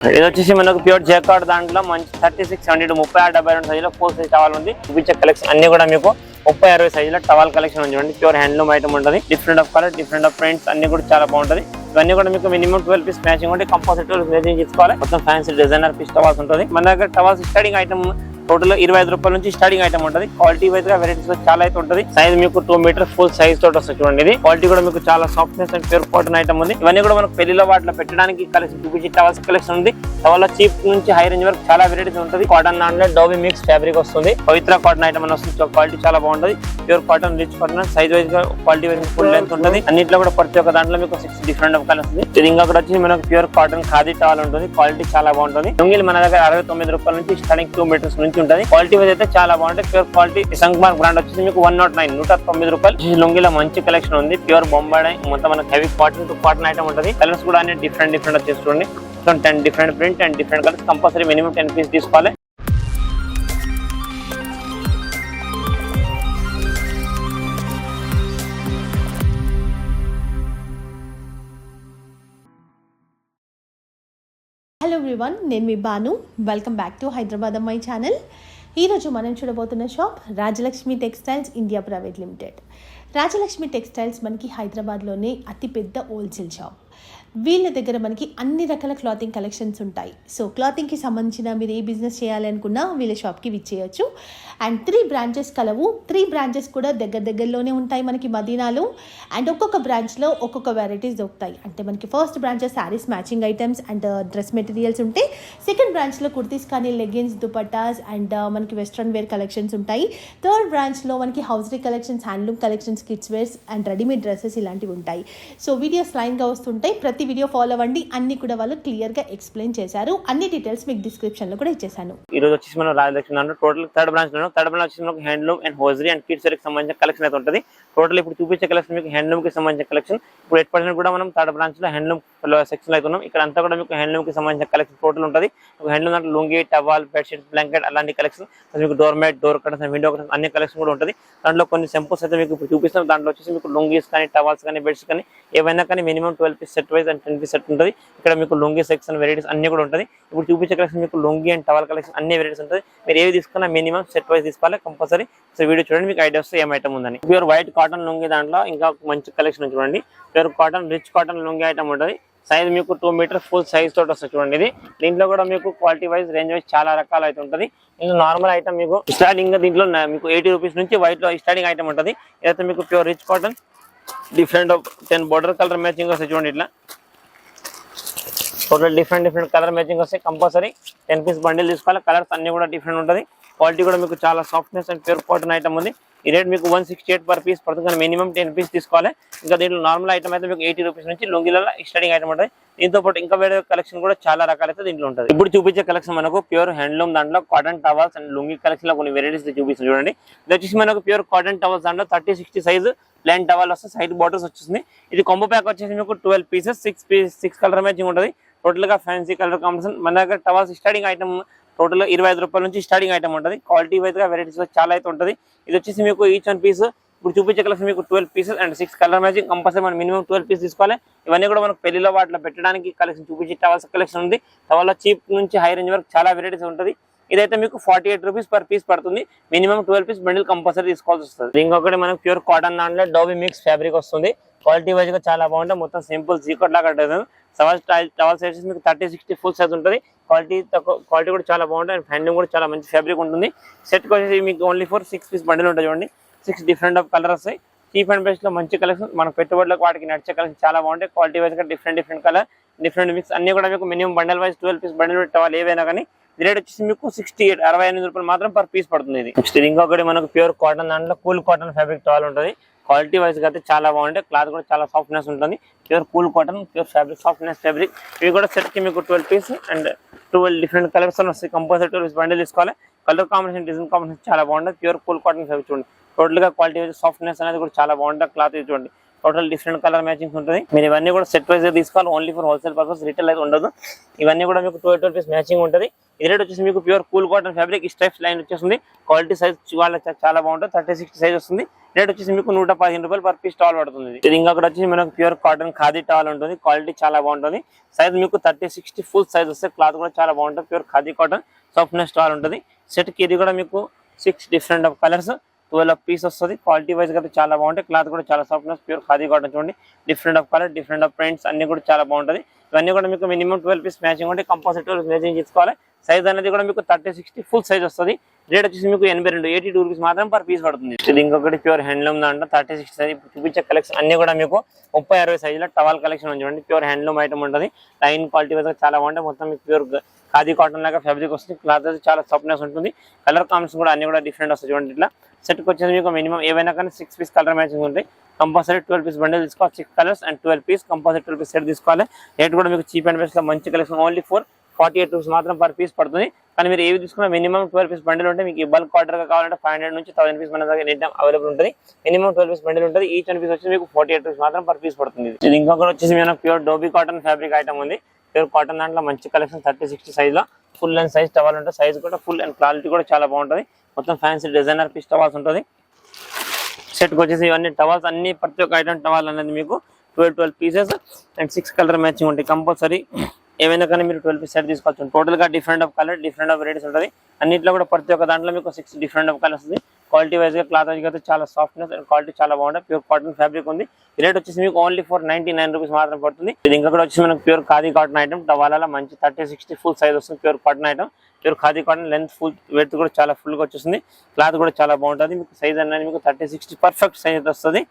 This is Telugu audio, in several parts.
ఇది వచ్చేసి మనకు ప్యూర్ జేకార్డ్ దాంట్లో మంచి 36, 72, 36, 72 సైజులో 4 సైజ్ టవల్ ఉంది. చూపించే కలెక్షన్ అన్ని కూడా మీకు 30, 60 సైజులో టవల్ కలెక్షన్ ఉంది. చూడండి ప్యూర్ హ్యాండ్లూమ్ ఐటమ్ ఉంటుంది. Different of colour, different of prints అన్ని కూడా చాలా బాగుంటుంది. ఇవన్నీ కూడా మీకు మినిమం 12 పీస్ మ్యాచింగ్ ఉంటే కంపల్సరీ 12 మ్యాచింగ్ తీసుకోవాలి. మొత్తం ఫ్యాన్సీ డిజైనర్ పీస్ టవల్స్ ఉంటుంది. మన దగ్గర టవల్స్ స్టార్టింగ్ ఐటమ్ టోటల్ 25 రూపాయల నుంచి స్టార్టింగ్ ఐటమ్ ఉంటుంది. క్వాలిటీ వైజ్ గా వెరైటీస్ చాలా అయితే ఉంటుంది. సైజ్ మీకు 2 మీటర్ ఫుల్ సైజ్ తోటి వస్తుంది. చూడండి ఇది క్వాలిటీ కూడా మీకు చాలా softness and pure cotton item ఉంది. ఇవన్నీ కూడా మనకు పెళ్లిలో వాటిలో పెట్టడానికి కలెక్షన్ చూపించి టవల్స్ కలెక్షన్ ఉంది. టవల్ చీప్ నుంచి హై రేంజ్ వరకు చాలా వెరైటీస్ ఉంటుంది. కాటన్ దాంట్లో డోబీ మిక్స్ ఫ్యాబ్రిక్ వస్తుంది. పవిత్ర కాటన్ ఐటమ్ అని వస్తుంది. క్వాలిటీ చాలా బాగుంటుంది. Pure cotton, rich cotton, size wise గా క్వాలిటీ వైజ్ ఫుల్ లెంత్ ఉంటుంది. అన్నింటిలో కూడా ప్రతి ఒక్క దాంట్లో మీకు 6 డిఫరెంట్ ఆఫ్ కలర్స్ ఉంది. ఇది ఇంకా వచ్చి మనకు ప్యూర్ కాటన్ ఖాదీ టవల్ ఉంటుంది. క్వాలిటీ చాలా బాగుంటుంది. లుంగీలు మన దగ్గర 69 రూపాయల నుంచి స్టార్టింగ్ 2 మీటర్స్ నుంచి ఉంటుంది. క్వాలిటీ వైజ్ అయితే చాలా బాగుంటుంది. ప్యూర్ క్వాలిటీ సంక్మార్క్ బ్రాండ్ వచ్చేసి మీకు 109, 109 రూపాయలు. లుంగీలో మంచి కలెక్షన్ ఉంది. ప్యూర్ బొంబాయి మొత్తం మనకు heavy cotton to cotton item ఉంటుంది. కలర్స్ కూడా అన్ని డిఫరెంట్ వచ్చేసి చూడండి. 10 different print and different colours. Compulsory minimum 10 piece తీసుకోవాలి. హలో ఎవ్రీవన్, నేను మీ Banu. Welcome back to Hyderabad అమ్మాయి ఛానల్. ఈరోజు మనం చూడబోతున్న shop Rajalakshmi textiles India private limited. Rajalakshmi textiles మనకి హైదరాబాద్లోనే అతిపెద్ద హోల్సేల్ షాప్. వీళ్ళ దగ్గర మనకి అన్ని రకాల క్లాతింగ్ కలెక్షన్స్ ఉంటాయి. సో క్లాతింగ్కి సంబంధించిన మీరు ఏ బిజినెస్ చేయాలి అనుకున్నా వీళ్ళ షాప్కి విచ్చేయచ్చు. అండ్ 3 బ్రాంచెస్ కలవు. 3 బ్రాంచెస్ కూడా దగ్గరలోనే ఉంటాయి మనకి మదీనాలో. అండ్ ఒక్కొక్క బ్రాంచ్లో ఒక్కొక్క వెరైటీస్ దొరుకుతాయి. అంటే మనకి ఫస్ట్ బ్రాంచ్లో saris, matching items and dress materials ఉంటాయి. సెకండ్ బ్రాంచ్లో కుర్తీస్ కానీ, లెగ్గిన్స్, దుపట్టాస్ అండ్ మనకి వెస్ట్రన్ వేర్ కలెక్షన్స్ ఉంటాయి. థర్డ్ బ్రాంచ్లో మనకి hosiery collections, handloom collections, kids wears and readymade dresses ఇలాంటివి ఉంటాయి. సో వీడియోస్ లైన్గా వస్తుంటాయి. ప్రతి వీడియో ఫాలో అవ్వండి. అన్ని కూడా వాళ్ళు క్లియర్ గా ఎక్స్ప్లెయిన్ చేశారు. అన్ని డీటెయిల్స్ మీకు డిస్క్రిప్షన్ లో కూడా ఇచ్చేసాను. ఈ రోజు వచ్చేసి మనం రాజలక్ష్మి దాంట్లో టోటల్ థర్డ్ బ్రాంచ్ వచ్చేసి మనకు handloom and hosiery and kids wear కి సంబంధించిన కలెక్షన్ అయితే ఉంటుంది. టోటల్ ఇప్పుడు చూపించే కలెక్షన్ మీకు హ్యాండ్లూమ్ కి సంబంధించిన కలెక్షన్. ఇప్పుడు 8% కూడా మనం థర్డ్ బ్రాంచ్ లో హ్యాండ్లూమ్ సెక్షన్ అయితే ఉన్నాం. ఇక్కడ అంతా కూడా మీకు హ్యాండ్లూమ్ కి సంబంధించిన కలెక్షన్ టోటల్ ఉంటుంది. హ్యాండ్లూమ్ దాంట్లో లుంగి, టవాల్, బెడ్షీట్, బ్లాంకెట్ అలాంటి కలెక్షన్, మీకు door mat, door curtains, window curtains అన్ని కలెక్షన్ కూడా ఉంటుంది. దాంట్లో కొన్ని సింపుల్స్ అయితే మీకు ఇప్పుడు చూపిస్తాం. దాంట్లో వచ్చేసి మీకు లుంగీస్ కానీ, టవాల్స్ కానీ, బెడ్స్ కానీ ఏవైనా కానీ minimum 12 piece set wise and 10 piece set ఉంటుంది. ఇక్కడ మీకు లుంగీ సెక్షన్ వెరైటీస్ అన్ని కూడా ఉంటుంది. ఇప్పుడు చూపించే కలెక్షన్ మీకు లుంగీ అండ్ టవల్ కలెక్షన్ అన్ని వెరైటీస్ ఉంటుంది. మీరు ఏవి తీసుకున్నా మినిమం సెట్ వైజ్ తీసుకోవాలి కంపల్సరీ. సో వీడియో చూడండి, మీకు ఐడియా వస్తే ఏం ఐటమ్ ఉందని. ప్యూర్ వైట్ కాటన్ లుంగీ దాంట్లో ఇంకా మంచి కలెక్షన్ చూడండి. Pure cotton, rich cotton lungi item ఉంటుంది. సైజ్ మీకు 2 మీటర్ ఫుల్ సైజ్ తోటి వస్తుంది. చూడండి ఇది. దీంట్లో కూడా మీకు క్వాలిటీ వైజ్, రేంజ్ వైజ్ చాలా రకాలు అయితే ఉంటుంది. ఇందులో నార్మల్ ఐటమ్ మీకు స్టార్టింగ్ దీంట్లో మీకు 80 రూపీస్ నుంచి వైట్ లో స్టార్టింగ్ ఐటమ్ ఉంటుంది. ఇదైతే మీకు pure rich cotton, different 10 border colour matching వస్తాయి. చూడండి ఇట్లా టోటల్ డిఫరెంట్ కలర్ మ్యాచింగ్ వస్తాయి. కంపల్సరీ 10 పీస్ బండిల్ తీసుకోవాలి. కలర్స్ అన్ని కూడా డిఫరెంట్ ఉంటుంది. క్వాలిటీ కూడా మీకు చాలా softness and pure cotton item ఉంది. ఈ రేట్ మీకు 168 పర్ పీస్ పడుతుంది. కానీ మినిమం 10 పీస్ తీసుకోవాలి. ఇంకా దీంట్లో నార్మల్ ఐటమ్ అయితే మీకు 80 రూపీస్ నుంచి లొంగిలలో స్టార్టింగ్ ఐటమ్ ఉంటుంది. దీంతో పాటు ఇంకా వేరే కలెక్షన్ కూడా చాలా రకాలైతే దీంట్లో ఉంటుంది. ఇప్పుడు చూపించే కలెక్షన్ మనకు ప్యూర్ హ్యాండ్లూమ్ దాంట్లో cotton towels and lungi collection లో కొన్ని వెరైటీస్ చూపిస్తుంది. చూడండి ఇది వచ్చేసి మనకు ప్యూర్ కాటన్ టవల్స్ దాంట్లో 30, 60 సైజ్ ప్లాన్ టవల్ వస్తుంది. సైడ్ బాటిల్స్ వచ్చేసింది. ఇది కాంబో ప్యాక్ వచ్చేసి మీకు 12 పీసెస్, 6 కలర్ మ్యాచింగ్ ఉంటుంది. టోటల్ గా ఫ్యాన్సీ కలర్ కాంబినేషన్. మన దగ్గర టవల్స్ స్టార్టింగ్ ఐటమ్ టోటల్ 25 రూపాయల నుంచి స్టార్టింగ్ ఐటమ్ ఉంటుంది. క్వాలిటీ వైజ్ గా వెరైటీస్ చాలా అయితే ఉంటుంది. ఇది వచ్చేసి మీకు ఈచ్ 1 పీస్. ఇప్పుడు చూపించే కలెక్షన్ మీకు 12 pieces and 6 colour matching. Compulsory మనం మినిమం 12 పీస్ తీసుకోవాలి. ఇవన్నీ కూడా మనకు పెళ్లిలో వాటిలో పెట్టడానికి కలెక్షన్ చూపించి టవల్స్ కలెక్షన్ ఉంది. టవల్ చీప్ నుంచి హై రేంజ్ వరకు చాలా వెరైటీస్ ఉంటుంది. ఇదైతే మీకు 48 రూపీస్ పర్ పీస్ పడుతుంది. మినిమం 12 పీస్ బండిల్ కంపల్సరీ తీసుకోవాల్సి వస్తుంది. ఇంకొకటి మనకు ప్యూర్ కాటన్ దాంట్లో డోబీ మిక్స్ ఫ్యాబ్రిక్ వస్తుంది. క్వాలిటీ వైజ్ గా చాలా బాగుంటుంది. మొత్తం సింపుల్ సీకట్ లాగా టవల్ సైజెస్ మీకు 30, 60 ఫుల్ సైజ్ ఉంటుంది. క్వాలిటీ కూడా చాలా బాగుంటుంది. అండ్ హ్యాండ్లూమ్ కూడా చాలా మంచి ఫ్యాబ్రిక్ ఉంటుంది. సెట్ వచ్చేసి మీకు ఓన్లీ 6 పీస్ బండిల్ ఉంటుంది. చూడండి 6 డిఫరెంట్ ఆఫ్ కలర్ వస్తాయి. చీప్ అండ్ బెస్ట్ లో మంచి కలెక్షన్. మన పెట్టుబడులకు వాటికి నడిచే కలెక్షన్ చాలా బాగుంటాయి. క్వాలిటీ వైజ్ గా డిఫరెంట్ కలర్, డిఫరెంట్ మిక్స్ అన్ని కూడా మీకు minimum bundle wise 12 piece bundle towel ఏవైనా కానీ రేట్ వచ్చేసి మీకు 68 రూపాయలు మాత్రం పర్ పీస్ పడుతుంది. ఇది ఇంకొకటి మనకు ప్యూర్ కాటన్ దాంట్లో కూల్ కాటన్ ఫ్యాబ్రిక్ టవల్ ఉంటుంది. క్వాలిటీ వైజ్ గా అయితే చాలా బాగుంటాయి. క్లాత్ కూడా చాలా సాఫ్ట్నెస్ ఉంటుంది. Pure cool cotton, pure fabric, softness fabric. ఇవి కూడా సెట్ కి మీకు 12 పీస్ అండ్ 12 డిఫరెంట్ కలర్స్ వస్తాయి. కంపల్సరీ 12 బండిల్ తీసుకోవాలి. కలర్ కాంబినేషన్, డిజైన్ కాంబినేషన్ చాలా బాగుంటుంది. ప్యూర్ కూల్ కాటన్ ఫ్యాబ్రిక్ చూడండి. టోటల్ గా క్వాలిటీ వైజ్ సాఫ్ట్నెస్ అనేది కూడా చాలా బాగుంటుంది. క్లాత్ చూడండి టోటల్ డిఫరెంట్ కలర్ మ్యాచింగ్స్ ఉంటుంది. మీరు ఇవన్నీ కూడా సెట్ వైజ్ తీసుకోవాలి. Only for wholesale purpose, retail అయితే ఉండదు. ఇవన్నీ కూడా మీకు 12 పీస్ మ్యాచింగ్ ఉంటుంది. ఈ రేట్ వచ్చేసి మీకు pure cool cotton fabric stripes line వచ్చేస్తుంది. క్వాలిటీ సైజ్ చాలా బాగుంటుంది. 30, 60 సైజ్ వస్తుంది. రేట్ వచ్చేసి మీకు 115 రూపాయలు పర్ పీస్ టవల్ పడుతుంది. ఇది ఇంకొకటి వచ్చేసి మనకు ప్యూర్ కాటన్ ఖాదీ టవల్ ఉంటుంది. క్వాలిటీ చాలా బాగుంటుంది. సైజ్ మీకు 30-60 ఫుల్ సైజ్ వస్తే క్లాత్ కూడా చాలా బాగుంటుంది. Pure khadi cotton softness towel ఉంటుంది. సెట్ కి ఇది కూడా మీకు 6 డిఫరెంట్ ఆఫ్ కలర్స్ 12 పీస్ వస్తుంది. క్వాలిటీ వైజ్ అయితే చాలా బాగుంటాయి. క్లాత్ కూడా చాలా సాఫ్ట్నెస్ ప్యూర్ ఖాదీ కాటన్ చూడండి. Different of colour, different of prints అన్ని కూడా చాలా బాగుంటుంది. ఇవన్నీ కూడా మీకు మినిమం 12 పీస్ మ్యాచింగ్ ఉంటే కంపల్సరీ 12 మ్యాచింగ్ తీసుకోవాలి. సైజ్ అనేది కూడా మీకు 30-60 ఫుల్ సైజ్ వస్తుంది. రేట్ వచ్చేసి మీకు 82 రూపీస్ మాత్రం పర్ పీస్ పడుతుంది. ఇది ఇంకొకటి ప్యూర్ హ్యాండ్లూమ్ దాంట్లో 30-60 సైజ్ చూపించే కలెక్షన్ అన్ని కూడా మీకు 30-60 సైజులో టవల్ కలెక్షన్ చూడండి. ప్యూర్ హ్యాండ్లూమ్ ఐటమ్ ఉంటుంది. లైన్ క్వాలిటీ వైజ్ చాలా బాగుంటుంది. మొత్తం మీకు ప్యూర్ ఖాదీ కాటన్ లాగా ఫ్యాబ్రిక్ వస్తుంది. క్లాత్ అయితే చాలా సాఫ్ట్నెస్ ఉంటుంది. కలర్ కాంబినేషన్ కూడా అన్ని కూడా డిఫరెంట్ వస్తాయి చూడండి. ఇట్లా సెట్కి వచ్చేసి మీకు మినిమం ఏవైనా కానీ 6 పీస్ కలర్ మ్యాచింగ్ ఉంటాయి. కంపల్సరీ 12 పీస్ బండిల్ తీసుకోవాలి. 6 colours and 12 piece compulsory 12 piece set తీసుకోవాలి. రేట్ కూడా మీకు చీప్ అండ్ బెస్ట్ లో మంచి కలెక్షన్ ఓన్లీ 48 రూపీస్ మాత్రం పర్ పీస్ పడుతుంది. కానీ మీరు ఏవి తీసుకున్నా మినిమం 12 పీస్ బండిల్ ఉంటే మీకు బల్క్ ఆర్డర్ గా కావాలంటే 500 నుంచి 1000 పీస్ మన దగ్గర ఎనీ టైం అవైలబుల్ ఉంటుంది. మినిమం 12 పీస్ బండిల్ ఉంటుంది. ఈచ్ వన్ పీస్ వచ్చి మీకు 48 రూపీస్ మాత్రం పర్ పీస్ పడుతుంది. ఇది ఇంకొకటి వచ్చేసి మనకు pure dobby cotton fabric item ఉంది. ప్యూర్ కాటన్ దాంట్లో మంచి కలెక్షన్ 30-60 సైజ్ లో ఫుల్ అండ్ సైజ్ టవల్ ఉంటుంది. సైజ్ కూడా ఫుల్ అండ్ క్వాలిటీ కూడా చాలా బాగుంటుంది. మొత్తం ఫ్యాన్సీ డిజైనర్ పీస్ టవల్స్ ఉంటుంది. సెట్ కి వచ్చేసి ఇవన్నీ టవల్స్ అన్ని ప్రతి ఒక్క ఐటమ్ టవల్ అనేది మీకు 12 పీసెస్ అండ్ 6 కలర్ మ్యాచింగ్ ఉంటాయి. కంపల్సరీ ఏమైనా కానీ మీరు 12 పీస్ సెట్ తీసుకోవచ్చు. టోటల్ గా different of colour, different of varieties ఉంటుంది. అన్నింటిలో కూడా ప్రతి ఒక్క దాంట్లో మీకు 6 డిఫరెంట్ ఆఫ్ కలర్స్ ఉంది. క్వాలిటీ వైజ్ గా క్లాత్ వైజ్ అయితే చాలా సాఫ్ట్నెస్ అండ్ క్వాలిటీ చాలా బాగుంటుంది. ప్యూర్ కాటన్ ఫ్యాబ్రిక్ ఉంది. రేట్ వచ్చేసి మీకు ఓన్లీ 99 రూపీస్ మాత్రం పడుతుంది. ఇది ఇంకొకటి వచ్చేసి మనకు ప్యూర్ ఖాదీ కాటన్ ఐటమ్ టవాలా మంచి 30-60 ఫుల్ సైజ్ వస్తుంది. Pure cotton item, pure khadi cotton length full weight కూడా చాలా ఫుల్ గా వచ్చేస్తుంది. క్లాత్ కూడా చాలా బాగుంటుంది. మీకు సైజ్ అనేది మీకు 30-60 పర్ఫెక్ట్ సైజ్ అయితే వస్తుంది.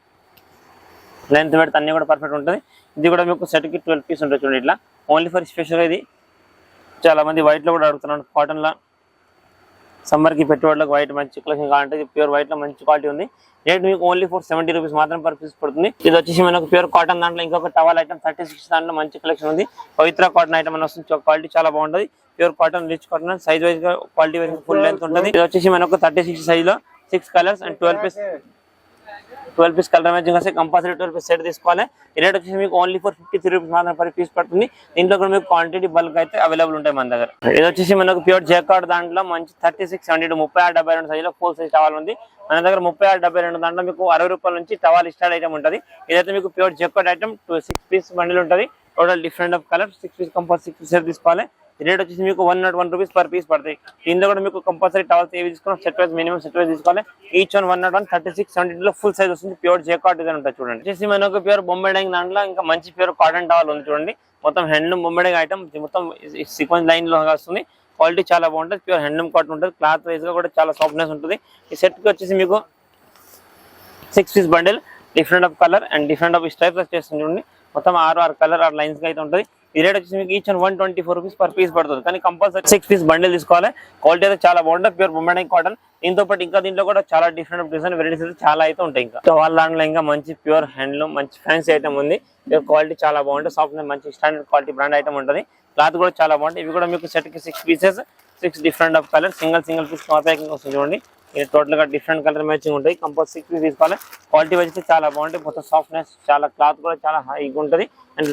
లెంత్ వెయిట్ అన్ని కూడా పర్ఫెక్ట్ ఉంటుంది. ఇది కూడా మీకు సెట్ కి 12 పీస్ ఉంటుంది చూడండి. ఇట్లా ఓన్లీ ఫర్ స్పెషల్. ఇది చాలా మంది వైట్ లో కూడా అడుగుతున్నాడు. కాటన్ లా సమ్మర్ కి పెట్టుబడులకు వైట్ మంచి కలెక్షన్ కావాలంటే ప్యూర్ వైట్ లో మంచి క్వాలిటీ ఉంది. రేట్ మీకు ఓన్లీ 70 రూపీస్ మాత్రం పర్ పీస్ పడుతుంది. ఇది వచ్చేసి మనకు ప్యూర్ కాటన్ దాంట్లో ఇంకొక టవల్ ఐటమ్ 30-60 దాంట్లో మంచి కలెక్షన్ ఉంది. పవిత్ర కాటన్ ఐటమ్ అని వస్తుంది. క్వాలిటీ చాలా బాగుంటుంది. Pure cotton rich cotton size wise గా క్వాలిటీ వైజ్ ఫుల్ లెంత్ ఉంటుంది. ఇది వచ్చేసి మనకు 30-60 సైజ్ లో 6 colours and 12 piece colour matching వస్తే కంపల్సరీ 12 పీస్ సెట్ తీసుకోవాలి. రేట్ వచ్చేసి మీకు ఓన్లీ 53 రూపీస్ మాత్రం పర్ పీస్ పడుతుంది. దీంట్లో కూడా మీకు క్వాంటిటీ బల్క్ అయితే అవైలబుల్ ఉంటాయి మన దగ్గర. ఇది వచ్చేసి మనకు ప్యూర్ జేకార్డ్ దాంట్లో మంచి 36-72 36-72 సైజ్ లో ఫుల్ సైజ్ టవల్ ఉంది. మన దగ్గర 36-72 దాంట్లో మీకు 60 రూపాయల నుంచి టవల్ స్టార్ట్ ఐటమ్ ఉంటుంది. ఇదైతే మీకు pure jacquard item 6 piece bundle ఉంటుంది. Total different of colour 6 piece compulsory 6 piece set తీసుకోవాలి. రేట్ వచ్చేసి మీకు 101 రూపీస్ పర్ పీస్ పడతాయి. దీంట్లో కూడా మీకు కంపల్సరీ టవల్స్ ఏవి తీసుకున్నా set wise minimum set wise తీసుకోవాలి. ఈచ్ 101 36-72 లో ఫుల్ సైజ్ వస్తుంది. ప్యూర్ జేకార్డ్ డిజైన్ ఉంటుంది చూడండి. వచ్చేసి మనకు ప్యూర్ బొంబాయి డైయింగ్ దాంట్లో ఇంకా మంచి ప్యూర్ కాటన్ టవల్ ఉంది చూడండి. మొత్తం హ్యాండ్లూమ్ బొంబాయి డైయింగ్ ఐటమ్ మొత్తం సీక్వెన్స్ లైన్ లో వస్తుంది. క్వాలిటీ చాలా బాగుంటుంది. ప్యూర్ హ్యాండ్లూమ్ కాటన్ ఉంటుంది. క్లాత్ వైజ్ గా కూడా చాలా సాఫ్ట్నెస్ ఉంటుంది. ఈ సెట్ కి వచ్చేసి మీకు 6 piece bundle different of colour and different of stripes వచ్చేస్తుంది చూడండి. మొత్తం 6 కలర్ 6 లైన్స్ గా అయితే ఉంటుంది. ఈ రేట్ వచ్చేసి మీకు ఈచ్ 124 రూపీస్ పర్ పీస్ పడుతుంది. కానీ కంపల్సరీ 6 పీస్ బండిల్ తీసుకోవాలి. క్వాలిటీ అయితే చాలా బాగుంటుంది. Pure Bombay cotton. దీంతో పాటు ఇంకా దీంట్లో కూడా చాలా డిఫరెంట్ డిజైన్ వెరైటీస్ అయితే చాలా అయితే ఉంటాయి. ఇంకా వాళ్ళ దాంట్లో ఇంకా మంచి ప్యూర్ హ్యాండ్లూమ్ మంచి ఫ్యాన్సీ ఐటమ్ ఉంది. క్వాలిటీ చాలా బాగుంటుంది. సాఫ్ట్నెస్ మంచి స్టాండర్డ్ క్వాలిటీ బ్రాండ్ ఐటమ్ ఉంటుంది. క్లాత్ కూడా చాలా బాగుంటుంది. ఇవి కూడా మీకు సెట్ కి 6 pieces 6 different of colour single piece packing వస్తుంది చూడండి. ఇది టోటల్ గా డిఫరెంట్ కలర్ మ్యాచింగ్ ఉంటాయి. కంపల్సరీ 6 పీస్ తీసుకోవాలి. క్వాలిటీ వచ్చి చాలా బాగుంటుంది. మొత్తం సాఫ్ట్నెస్ చాలా క్లాత్ కూడా చాలా హైగా ఉంటుంది అండ్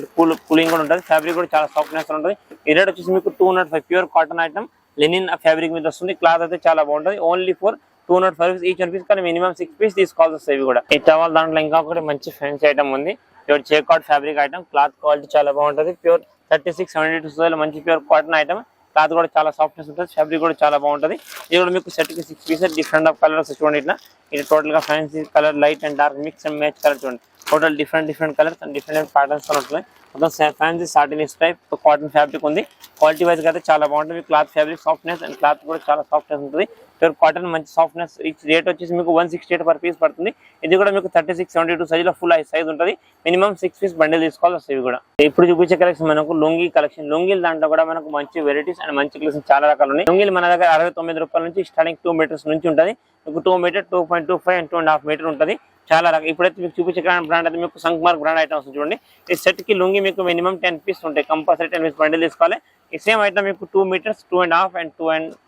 కూలింగ్ కూడా ఉంటుంది. ఫ్యాబ్రిక్ కూడా చాలా సాఫ్ట్నెస్ ఉంటుంది. ఈ రేట్ వచ్చేసి మీకు 205 pure cotton item linen fabric మీద వస్తుంది. క్లాత్ అయితే చాలా బాగుంటుంది. Only for 205 each 1 piece. కానీ మినిమం 6 పీస్ తీసుకోవాల్సి వస్తాయి. ఇవి కూడా ఈ టవల్ దాంట్లో ఇంకా ఒకటి మంచి ఫ్యాన్సీ ఐటమ్ ఉంది. Pure jacquard fabric item. Cloth quality చాలా బాగుంటుంది. ప్యూర్ 36-72 మంచి ప్యూర్ కాటన్ ఐటమ్. క్లాత్ కూడా చాలా సాఫ్ట్నెస్ ఉంటుంది. ఫ్యాబ్రిక్ కూడా చాలా బాగుంటుంది. ఇది కూడా మీకు సెట్ కి 6 పీసెస్ డిఫరెంట్ ఆఫ్ కలర్స్ చూడండి. ఇట్లా ఇది టోటల్ గా fancy colour light and dark mix and match colour చూడండి. Total different colours and different patterns తో ఉంటుంది. మొత్తం fancy satin type cotton fabric ఉంది. క్వాలిటీ వైజ్ గా అయితే చాలా బాగుంటుంది. Cloth fabric softness and cloth కూడా చాలా సాఫ్ట్నెస్ ఉంటుంది. ప్యూర్ కాటన్ మంచి సాఫ్ట్నెస్. రేట్ వచ్చేసి మీకు 168 పర్ పీస్ పడుతుంది. ఇది కూడా మీకు 36-72 సైజ్ లో ఫుల్ సైజ్ ఉంటుంది. మినిమం 6 పీస్ బండిల్ తీసుకోవాలి వస్తాయి. ఇవి కూడా ఇప్పుడు చూపించే కలెక్షన్ మనకు లుంగీ కలెక్షన్. లుంగీల దాంట్లో కూడా మనకు మంచి వెరైటీస్ అండ్ మంచి కలెక్షన్ చాలా రకాలు ఉన్నాయి. లుంగీలు మన దగ్గర 69 రూపాయల నుంచి స్టార్టింగ్ 2 మీటర్స్ నుంచి ఉంటుంది. మీకు 2 మీటర్ 2.25 అండ్ 2.5 మీటర్ ఉంటుంది. చాలా రకాలు. ఇప్పుడైతే మీకు చూపించే బ్రాండ్ అయితే మీకు సంక్మార్క్ బ్రాండ్ ఐటమ్స్ చూడండి. ఈ సెట్ కి లుంగి మీకు మినిమం 10 పీస్ ఉంటాయి. కంపల్సరీ 10 పీస్ బండిల్ తీసుకోవాలి. ఈ సేమ్ ఐటమ్ మీకు 2 మీటర్స్ 2.5 అండ్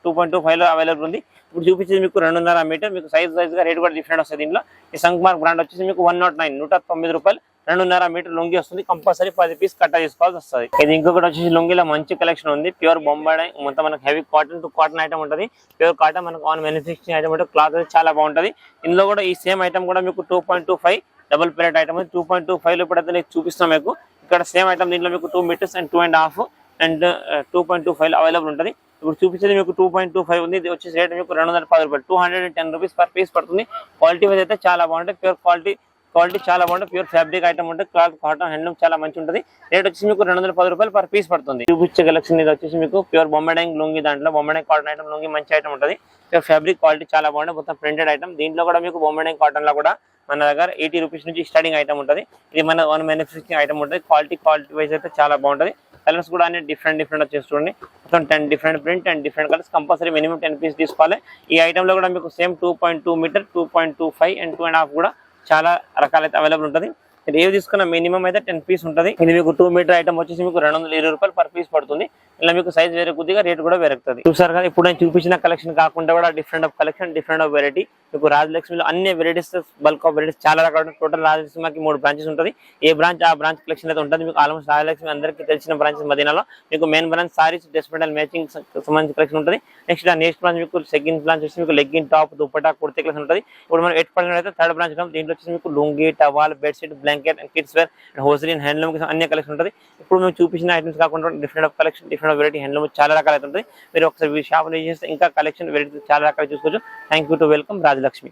2.25 లో అవైలబుల్ ఉంది. ఇప్పుడు చూపించేది మీకు 2.5 మీటర్, మీకు సైజ్ గా రేట్ కూడా డిఫరెంట్ వస్తుంది. దీంట్లో ఈ సంక్మార్క్ బ్రాండ్ వచ్చేసి మీకు 109 రూపాయలు 2.5 మీటర్ లుంగి వస్తుంది. కంపల్సరీ 10 పీస్ కట్ట తీసుకోవాల్సి వస్తుంది. ఇది ఇంకొకటి వచ్చేసి లుంగిలో మంచి కలెక్షన్ ఉంది. ప్యూర్ బొంబాయి మొత్తం మనకు heavy cotton to cotton item ఉంటుంది. ప్యూర్ కాటన్ మనకు ఆన్ మ్యానుఫ్యాక్చరింగ్ ఐటమ్ ఉంటుంది. క్లాత్ అయితే చాలా బాగుంటుంది. ఇందులో కూడా ఈ సేమ్ ఐటమ్ కూడా మీకు 2.25 డబుల్ ప్లేట్ ఐటమ్ 2.25 ఇప్పుడైతే నేను చూపిస్తాను మీకు. ఇక్కడ సేమ్ ఐటమ్ దీంట్లో మీకు 2 మీటర్స్ అండ్ 2.5 అండ్ 2.25 అవైలబుల్ ఉంటుంది. ఇప్పుడు చూపించేది మీకు 2.25 ఉంది. ఇది వచ్చేసి రేట్ మీకు 210 రూపాయలు 210 రూపీస్ పర్ పీస్ పడుతుంది. క్వాలిటీ వైజ్ అయితే చాలా బాగుంటుంది. ప్యూర్ క్వాలిటీ చాలా బాగుంటుంది. ప్యూర్ ఫ్యాబ్రిక్ ఐటమ్ ఉంటుంది. క్లాత్ కాటన్ హ్యాండ్లూమ్ చాలా మంచి ఉంటుంది. రేట్ వచ్చి మీకు 210 రూపాయలు పర్ పీస్ పడుతుంది. చూపించే కలెక్షన్ ఇది వచ్చేసి మీకు ప్యూర్ బొంబాయి లుంగి, దాంట్లో బొంబాయి కాటన్ ఐటమ్ లుంగి మంచి ఐటమ్ ఉంటుంది. ప్యూర్ ఫ్యాబ్రిక్ క్వాలిటీ చాలా బాగుంటుంది. మొత్తం ప్రింటెడ్ ఐటమ్. దీంట్లో కూడా మీకు బొంబాయి కాటన్ లో కూడా మన దగ్గర 80 రూపీస్ నుంచి స్టార్టింగ్ ఐటమ్ ఉంటుంది. ఇది మన ఓన్ మ్యానుఫ్యాక్చరింగ్ ఐటమ్ ఉంటుంది. క్వాలిటీ వైజ్ అయితే చాలా బాగుంటుంది. కలర్స్ కూడా అన్ని డిఫరెంట్ వచ్చేసి చూడండి. మొత్తం 10 different print and different colours. Compulsory minimum 10 piece తీసుకోవాలి. ఈ ఐటమ్ లో కూడా మీకు సేమ్ 2.2 మీటర్ 2.25 అండ్ 2.5 కూడా చాలా రకాలైతే అవైలబుల్ ఉంటుంది. మీరు ఏవి తీసుకున్న మినిమం అయితే 10 పీస్ ఉంటుంది. ఇది మీకు 2 మీటర్ ఐటమ్ వచ్చేసి మీకు 220 రూపాయలు పర్ పీస్ పడుతుంది. ఇలా మీకు సైజ్ వేరే కొద్దిగా రేట్ కూడా పెరుగుతుంది. చూసారు కదా, ఇప్పుడు నేను చూపించిన కలెక్షన్ కాకుండా కూడా different of collection, different of variety. మీకు రాజలక్ష్మిలో అన్ని వెరైటీస్, బల్క్ ఆఫ్ వెరైటీస్ చాలా రకాలు. టోటల్ రాజలక్ష్మికి 3 బ్రాంచెస్ ఉంటుంది. ఏ బ్రాంచ్ ఆ బ్రాంచ్ కలెక్షన్ అయితే ఉంటుంది. మీకు ఆల్మోస్ట్ రాజలక్ష్మి అందరికీ తెలిసిన బ్రాంచెస్ మదీనాలో. మీకు main branch saris, dress material matching సంబంధించిన కలెక్షన్ ఉంటుంది. నెక్స్ట్ బ్రాంచ్ మీకు సెకండ్ బ్రాంచ్ వచ్చి మీకు legging, top, dupatta, kurti collection ఉంటుంది. ఇప్పుడు మనం 8% అయితే థర్డ్ బ్రాంచ్ ఉంటాం. దీంట్లో వచ్చి మీకు lungi, towel, bedsheet, blanket and kids wear and hosiery and handloom అన్ని కలెక్షన్ ఉంటుంది. ఇప్పుడు మేము చూపించిన ఐటమ్స్ కాకుండా different of collection, different of variety handloom చాలా రకాలు అయితే ఉంటుంది. మీరు ఒకసారి షాప్ చేస్తే ఇంకా కలెక్షన్ వెరైటీ చాలా రకాలు చూసుకోవచ్చు. Thank you to welcome Rajalakshmi.